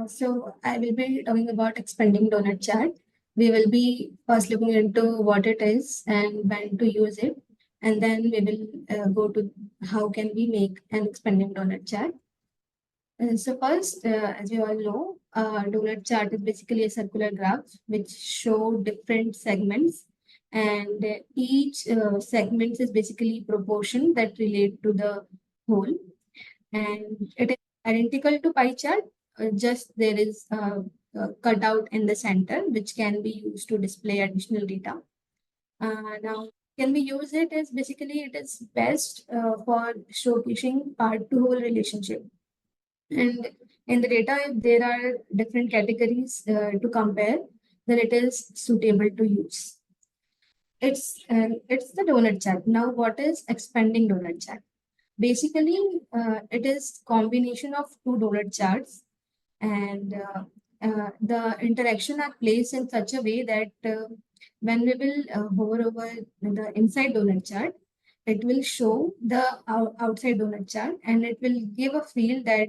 So I will be talking about expanding donut chart. We will be first looking into what it is and when to use it, and then we will go to how can we make an expanding donut chart. So first, as you all know, donut chart is basically a circular graph which show different segments, and each segment is basically proportion that relate to the whole, and it is identical to pie chart. Just there is a cutout in the center which can be used to display additional data. Now, can we use it as basically it is best for showcasing part to whole relationship. And in the data, if there are different categories to compare, then it is suitable to use. It's the donut chart. Now, what is expanding donut chart? Basically, it is combination of two donut charts, and the interaction are placed in such a way that when we will hover over the inside donut chart, it will show the outside donut chart, and it will give a feel that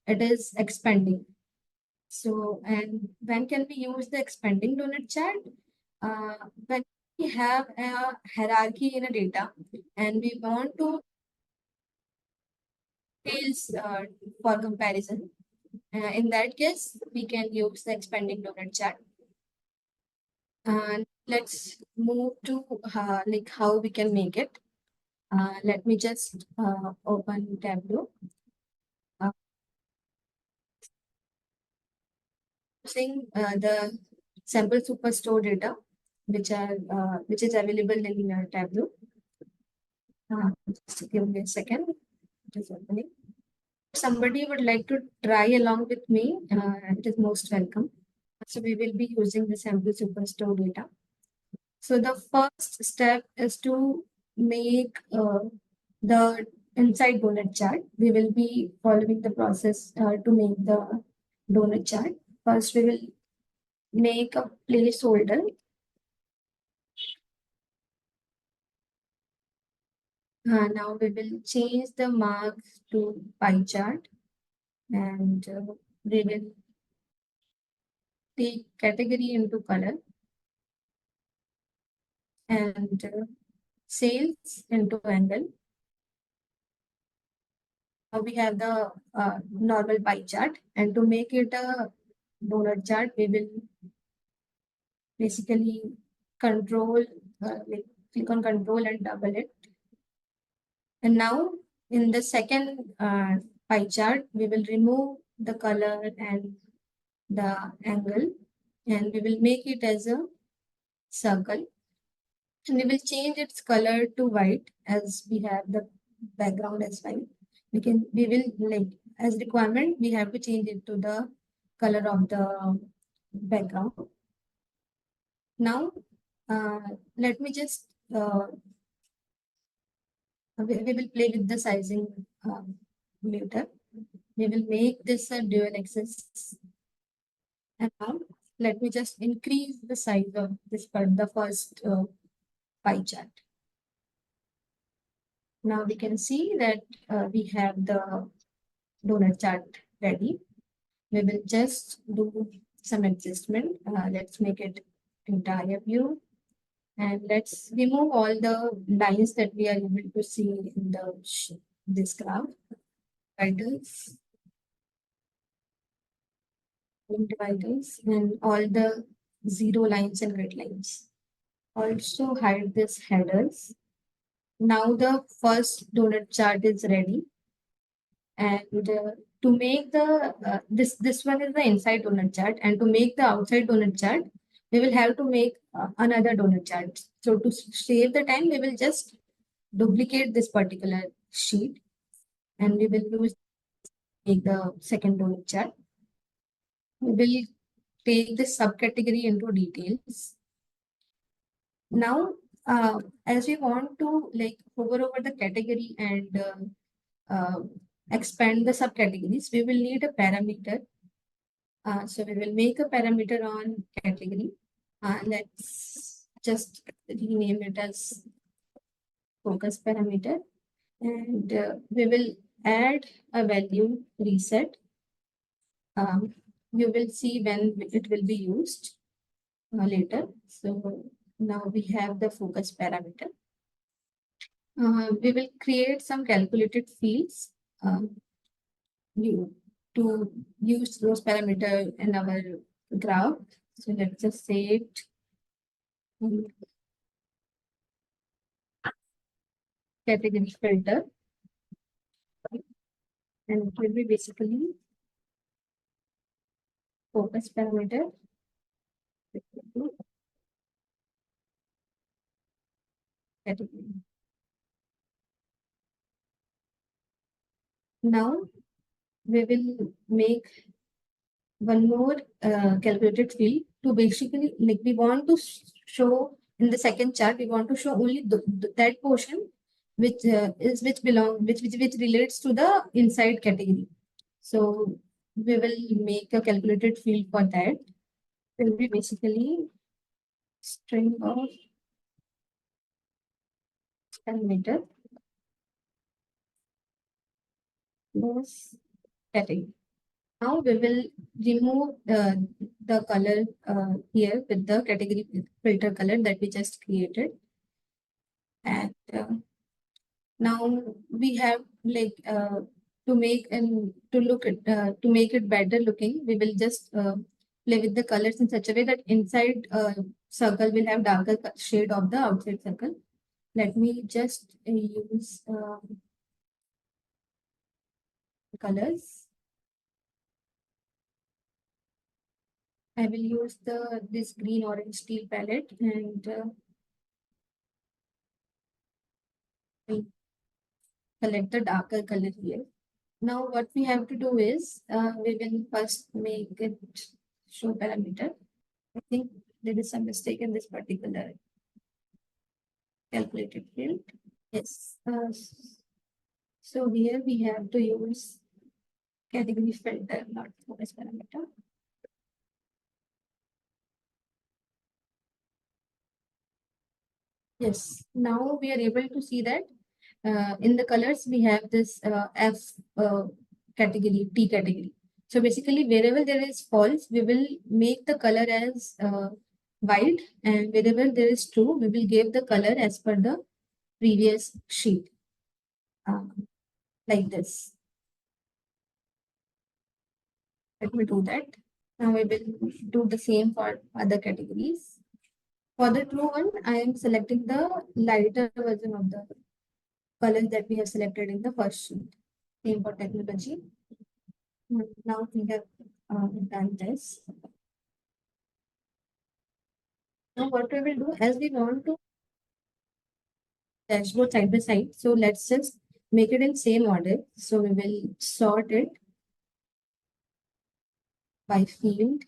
it is expanding. So, and when can we use the expanding donut chart? When we have a hierarchy in a data and we want to details for comparison. In that case, we can use the expanding donut chart. And let's move to like how we can make it. Let me just open Tableau. Using the sample superstore data, which is available in Tableau. Just give me a second. It is opening. If somebody would like to try along with me, it is most welcome. So we will be using the sample superstore data. So the first step is to make the inside donut chart. We will be following the process to make the donut chart. First, we will make a placeholder. Now we will change the mark to pie chart, and we will take category into color and sales into angle. Now we have the normal pie chart, and to make it a donut chart, we will basically control, like click on control and double it. And now in the second pie chart, we will remove the color and the angle, and we will make it as a circle. And we will change its color to white as we have the background as white. We will like as requirement, we have to change it to the color of the background. Now, let me just we will play with the sizing later. We will make this a dual axis. And now let me just increase the size of this part, the first pie chart. Now we can see that we have the donut chart ready. We will just do some adjustment. Let's make it entire view. And let's remove all the lines that we are able to see in this graph. Dividers, dividers, and all the zero lines and grid lines. Also hide this headers. Now the first donut chart is ready. And to make the this one is the inside donut chart, and to make the outside donut chart, we will have to make another donut chart. So to save the time, we will just duplicate this particular sheet, and we will use make the second donut chart. We will take this subcategory into details. Now, as we want to like hover over the category and expand the subcategories, we will need a parameter. So we will make a parameter on category. Let's just rename it as focus parameter. And we will add a value reset. You will see when it will be used later. So now we have the focus parameter. We will create some calculated fields you to use those parameter in our graph. So let's just say it. Category filter, and it will be basically focus parameter category. Now we will make one more calculated field to basically, like, we want to show in the second chart, we want to show only that portion which which relates to the inside category. So we will make a calculated field for that. It will be basically string of parameter plus category. Now we will remove the color here with the category filter color that we just created. And now we have, like, to make and to look at to make it better looking, we will just play with the colors in such a way that inside circle will have darker shade of the outside circle. Let me just use colors. I will use this green orange steel palette and select the darker color here. Now what we have to do is we will first make it show parameter. I think there is some mistake in this particular calculated field. Yes. So here we have to use category filter, not focus parameter. Yes. Now we are able to see that in the colors we have this F category, T category. So basically, wherever there is false, we will make the color as white, and wherever there is true, we will give the color as per the previous sheet, like this. Let me do that. Now we will do the same for other categories. For the true one, I am selecting the lighter version of the color that we have selected in the first sheet. Same for technology. Now we have done this. Now what we will do, as we want to dashboard side by side, so let's just make it in same order. So we will sort it by field,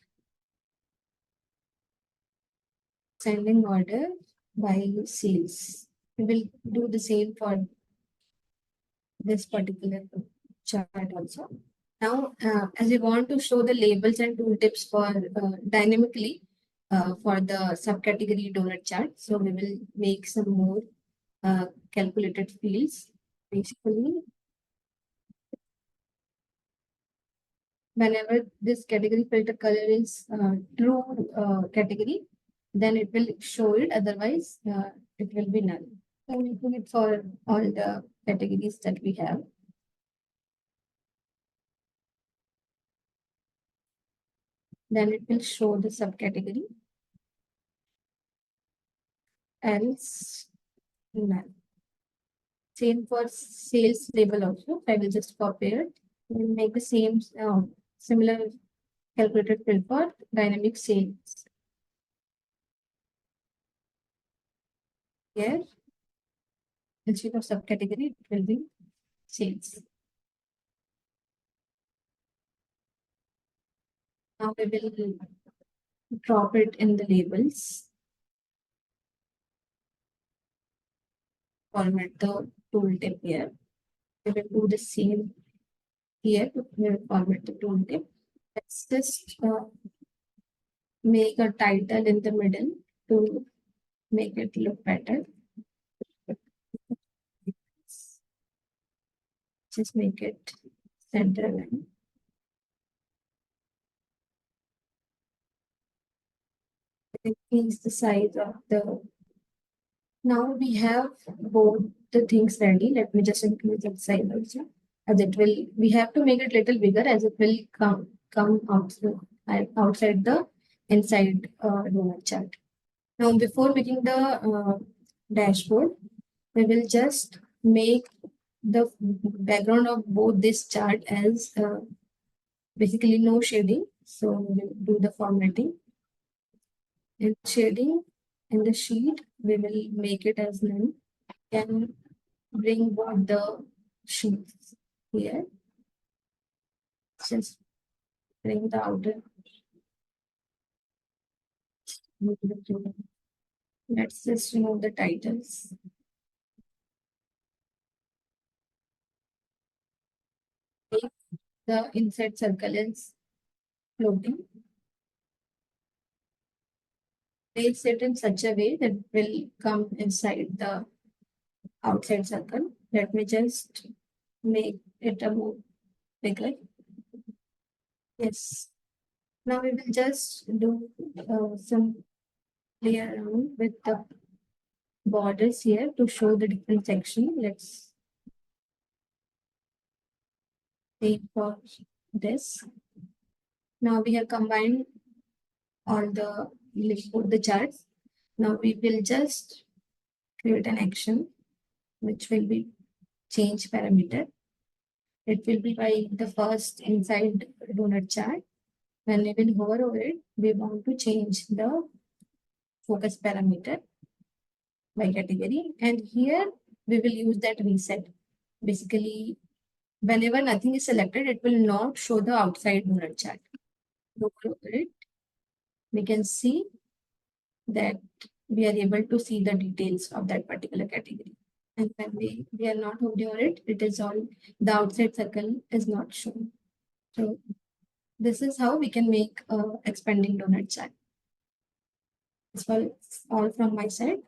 ascending order by sales. We will do the same for this particular chart also. Now, as we want to show the labels and tooltips for dynamically for the subcategory donut chart, so we will make some more calculated fields. Basically, whenever this category filter color is true category, then it will show it. Otherwise, it will be null. So we do it for all the categories that we have. Then it will show the subcategory. Else, null. Same for sales label also. I will just copy it and make the same similar calculated field for dynamic sales. Here, instead of subcategory, it will be sales. Now we will drop it in the labels. Format the tooltip here. We will do the same here. We will format the tooltip. Let's just make a title in the middle to make it look better. Just make it center line. increase the size of the. Now we have both the things ready. Let me just increase the size also. As it will, we have to make it little bigger as it will come outside the inside donut chart. Now before making the dashboard, we will just make the background of both this chart as basically no shading. So we will do the formatting and shading in the sheet. We will make it as none. Can bring both the sheets here. Just bring the outer. Let's just remove the titles. Make the inside circle is floating. Place it in such a way that will come inside the outside circle. Let me just make it a more bigger. Yes. Now we will just do some play around with the borders here to show the different section. Let's take for this. Now we have combined all the charts. Now we will just create an action which will be change parameter. It will be by the first inside donut chart. When we will hover over it, we want to change the focus parameter by category. And here we will use that reset. Basically, whenever nothing is selected, it will not show the outside donut chart. Hover over it, we can see that we are able to see the details of that particular category. And when we are not hovering over it, it is all the outside circle is not shown. So this is how we can make expanding donut chart. That's all from my side.